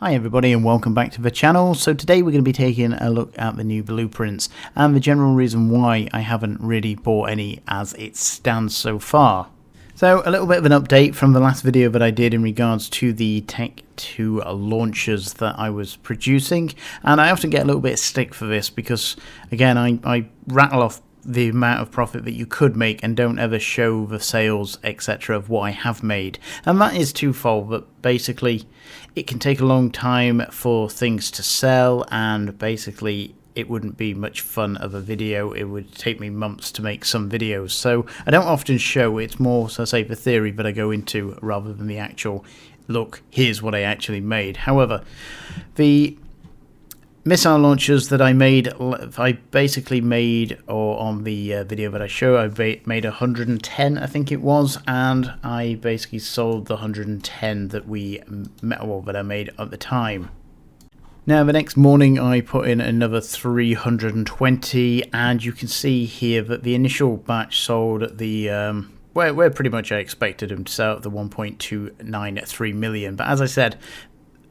Hi everybody and welcome back to the channel. So today we're going to be taking a look at the new blueprints and the general reason why I haven't really bought any as it stands so far. So a little bit of an update from the last video that I did in regards to the Tech 2 launchers that I was producing, and I often get a little bit of stick for this because again I rattle off the amount of profit that you could make and don't ever show the sales etc of what I have made, and that is twofold. But basically it can take a long time for things to sell, and basically it wouldn't be much fun of a video. It would take me months to make some videos, so I don't often show. It's more, so I say, the theory that I go into rather than the actual look, here's what I actually made. However, the missile launchers that I made, I basically made, or on the video that I show, I made 110, I think it was, and I basically sold the 110 that that I made at the time. Now the next morning I put in another 320, and you can see here that the initial batch sold at the where pretty much I expected them to sell at the 1.293 million, but as I said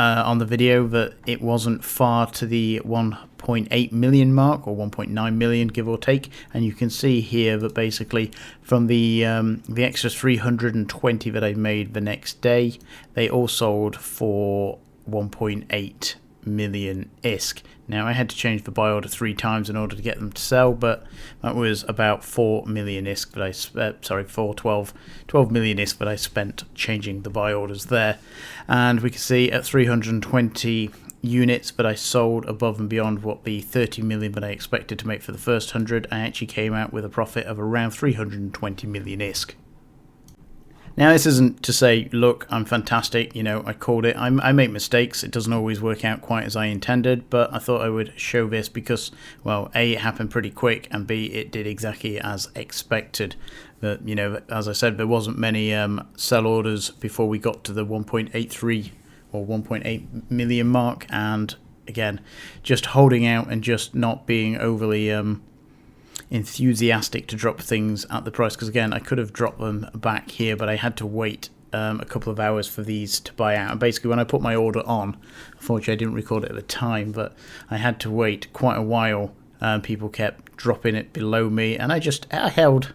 on the video, that it wasn't far to the 1.8 million mark, or 1.9 million give or take, and you can see here that basically from the extra 320 that I made the next day, they all sold for 1.8 million ISK. Now I had to change the buy order 3 times in order to get them to sell, but that was about 4 million ISK that I spent, 12 million ISK that I spent changing the buy orders there. And we can see at 320 units that I sold above and beyond what the 30 million that I expected to make for the first 100, I actually came out with a profit of around 320 million ISK. Now this isn't to say, look, I'm fantastic, you know, I called it. I make mistakes, it doesn't always work out quite as I intended, but I thought I would show this because, well, A, it happened pretty quick, and B, it did exactly as expected. That, you know, as I said, there wasn't many sell orders before we got to the 1.83 or 1.8 million mark, and again, just holding out and just not being overly enthusiastic to drop things at the price, because again I could have dropped them back here, but I had to wait a couple of hours for these to buy out. And basically when I put my order on, unfortunately I didn't record it at the time, but I had to wait quite a while. People kept dropping it below me, and I held.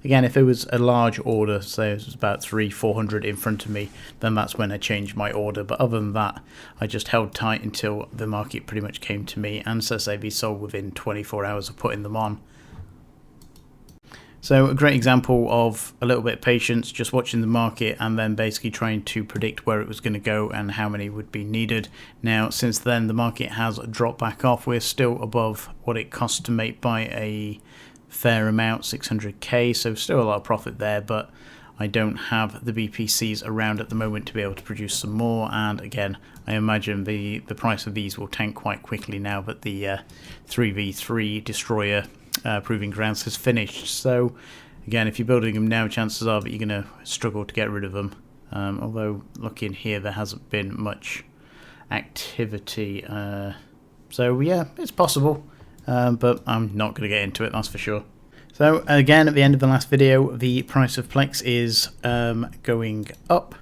Again, if it was a large order, say it was about 300-400 in front of me, then that's when I changed my order. But other than that, I just held tight until the market pretty much came to me, and so say they sold within 24 hours of putting them on. So a great example of a little bit of patience, just watching the market and then basically trying to predict where it was going to go and how many would be needed. Now since then the market has dropped back off. We're still above what it costs to make by a fair amount, 600k, so still a lot of profit there, but I don't have the BPCs around at the moment to be able to produce some more, and again I imagine the price of these will tank quite quickly now that the 3v3 destroyer Proving Grounds has finished. So again, if you're building them now, chances are that you're going to struggle to get rid of them, although looking here there hasn't been much activity, so yeah, it's possible, but I'm not going to get into it, that's for sure. So again, at the end of the last video, the price of PLEX is going up,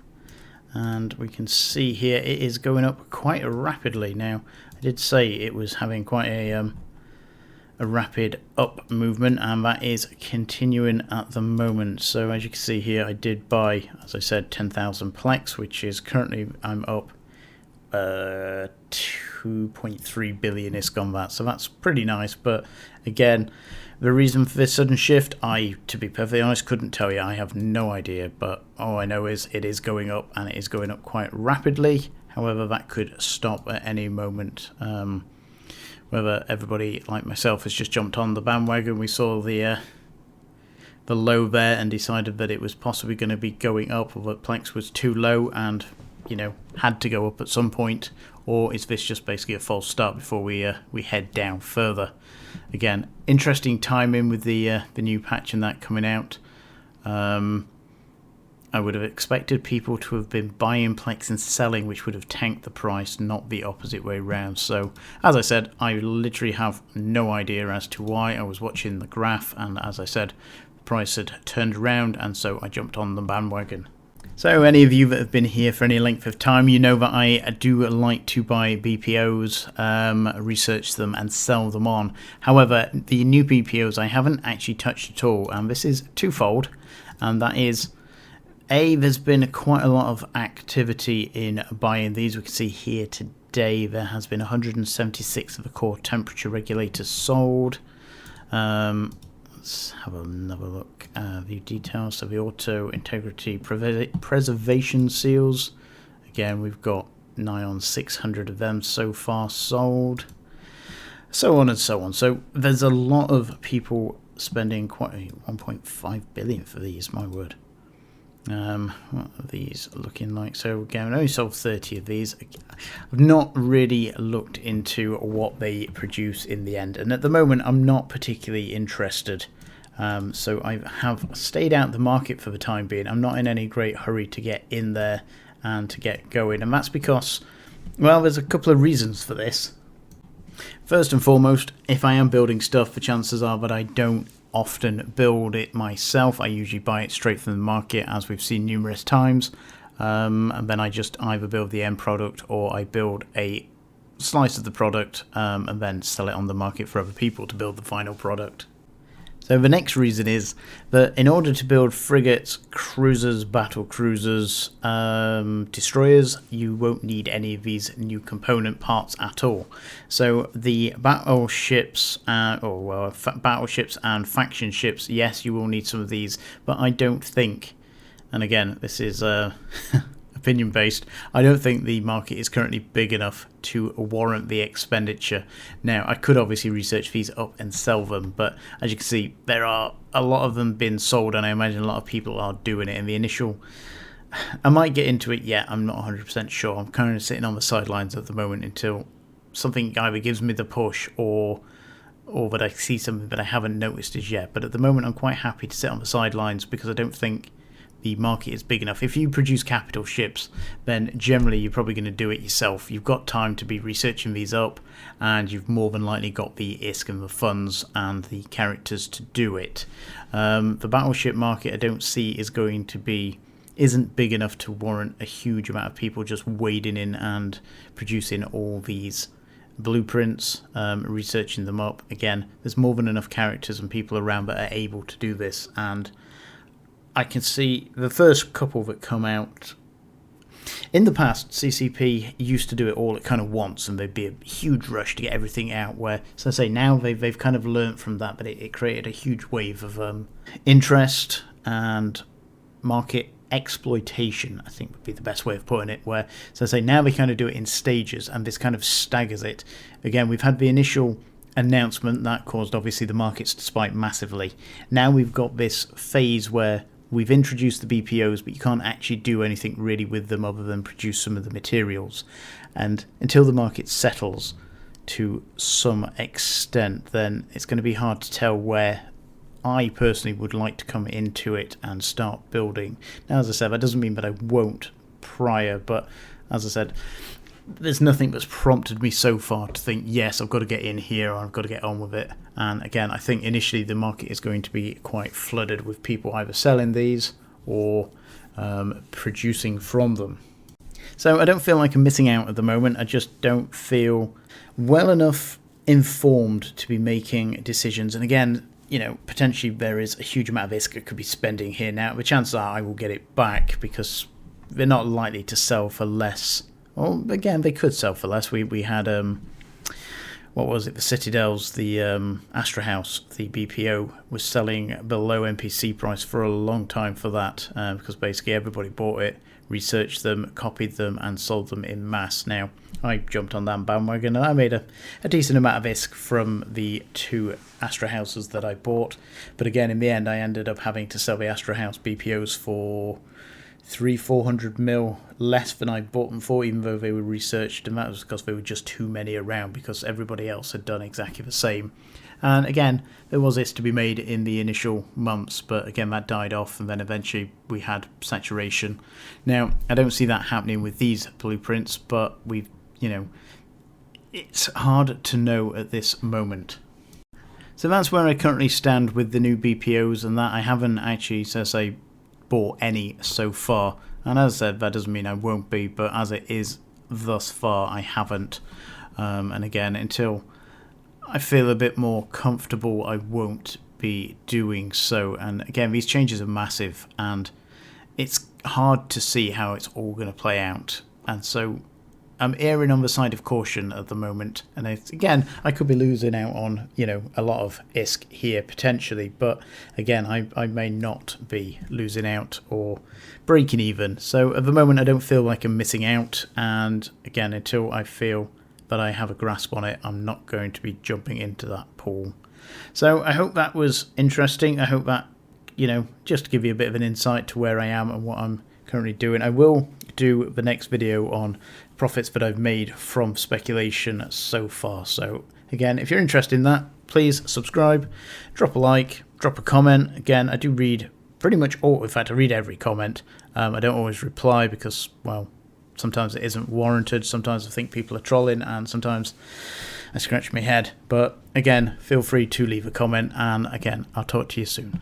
and we can see here it is going up quite rapidly. Now I did say it was having quite a rapid up movement, and that is continuing at the moment. So as you can see here, I did buy, as I said, 10,000 PLEX, which is currently, I'm up 2.3 billion ISK on that, so that's pretty nice. But again, the reason for this sudden shift, to be perfectly honest, couldn't tell you. I have no idea, but all I know is it is going up, and it is going up quite rapidly. However, that could stop at any moment. Whether everybody like myself has just jumped on the bandwagon. We saw the low there and decided that it was possibly going to be going up, or that PLEX was too low and, you know, had to go up at some point, or is this just basically a false start before we head down further? Again, interesting timing with the new patch and that coming out. I would have expected people to have been buying PLEX and selling, which would have tanked the price, not the opposite way around. So, as I said, I literally have no idea as to why. I was watching the graph, and as I said, the price had turned around, and so I jumped on the bandwagon. So any of you that have been here for any length of time, you know that I do like to buy BPOs, research them and sell them on. However, the new BPOs I haven't actually touched at all, and this is twofold, and that is, there's been quite a lot of activity in buying these. We can see here today there has been 176 of the core temperature regulators sold. Let's have another look. View details. So the auto integrity preservation seals. Again, we've got nigh on 600 of them so far sold. So on and so on. So there's a lot of people spending quite 1.5 billion for these. My word. What are these looking like? So again, I only sold 30 of these. I've not really looked into what they produce in the end, and at the moment I'm not particularly interested. So I have stayed out the market for the time being. I'm not in any great hurry to get in there and to get going, and that's because, well, there's a couple of reasons for this. First and foremost, if I am building stuff, the chances are that I don't often build it myself. I usually buy it straight from the market, as we've seen numerous times, and then I just either build the end product or I build a slice of the product and then sell it on the market for other people to build the final product. So the next reason is that in order to build frigates, cruisers, battle cruisers, destroyers, you won't need any of these new component parts at all. So the battleships, battleships and faction ships, yes, you will need some of these, but I don't think, and again, this is opinion based, I don't think the market is currently big enough to warrant the expenditure. Now, I could obviously research these up and sell them, but as you can see, there are a lot of them being sold, and I imagine a lot of people are doing it in the initial. I might get into it yet, I'm not 100% sure. I'm kind of sitting on the sidelines at the moment until something either gives me the push or that I see something that I haven't noticed as yet. But at the moment, I'm quite happy to sit on the sidelines because I don't think the market is big enough. If you produce capital ships, then generally you're probably going to do it yourself. You've got time to be researching these up, and you've more than likely got the ISK and the funds and the characters to do it. The battleship market I don't see isn't big enough to warrant a huge amount of people just wading in and producing all these blueprints, researching them up. Again, there's more than enough characters and people around that are able to do this, and I can see the first couple that come out. In the past, CCP used to do it all at kind of once, and there'd be a huge rush to get everything out. Where, so I say, now they've kind of learnt from that, but it created a huge wave of interest and market exploitation, I think would be the best way of putting it. Where, so I say, now they kind of do it in stages, and this kind of staggers it. Again, we've had the initial announcement that caused obviously the markets to spike massively. Now we've got this phase where we've introduced the BPOs, but you can't actually do anything really with them other than produce some of the materials. And until the market settles to some extent, then it's going to be hard to tell where I personally would like to come into it and start building. Now, as I said, that doesn't mean that I won't prior, but as I said, there's nothing that's prompted me so far to think, yes, I've got to get in here, or I've got to get on with it. And again, I think initially the market is going to be quite flooded with people either selling these or producing from them. So I don't feel like I'm missing out at the moment. I just don't feel well enough informed to be making decisions. And again, potentially there is a huge amount of risk I could be spending here now. The chances are I will get it back because they're not likely to sell for less. Well, again, they could sell for less. We had, what was it, the Citadels, the Astra House, the BPO, was selling below NPC price for a long time for that, because basically everybody bought it, researched them, copied them, and sold them in mass. Now, I jumped on that bandwagon, and I made a decent amount of ISK from the 2 Astra Houses that I bought. But again, in the end, I ended up having to sell the Astra House BPOs for 300-400 mil less than I bought them for, even though they were researched, and that was because there were just too many around because everybody else had done exactly the same. And again, there was this to be made in the initial months, but again that died off, and then eventually we had saturation. Now, I don't see that happening with these blueprints, but it's hard to know at this moment. So that's where I currently stand with the new BPOs, and that I haven't actually, bought any so far. And as I said, that doesn't mean I won't be, but as it is thus far, I haven't. And again, until I feel a bit more comfortable, I won't be doing so. And again, these changes are massive, and it's hard to see how it's all going to play out. And so I'm erring on the side of caution at the moment. And again, I could be losing out on, a lot of ISK here potentially. But again, I may not be losing out or breaking even. So at the moment, I don't feel like I'm missing out. And again, until I feel that I have a grasp on it, I'm not going to be jumping into that pool. So I hope that was interesting. I hope that, just to give you a bit of an insight to where I am and what I'm currently doing. I will do the next video on profits that I've made from speculation so far. So again, if you're interested in that, please subscribe, drop a like, drop a comment. Again, I do read pretty much all, in fact, I read every comment. I don't always reply because, well, sometimes it isn't warranted. Sometimes I think people are trolling, and sometimes I scratch my head. But again, feel free to leave a comment, and again, I'll talk to you soon.